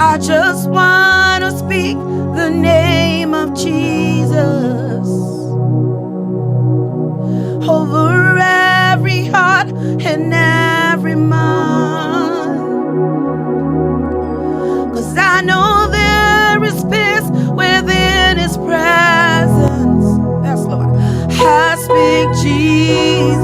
I just want to speak the name of Jesus over every heart and every mind. 'Cause I know there is peace within His presence. Yes, Lord. I speak Jesus.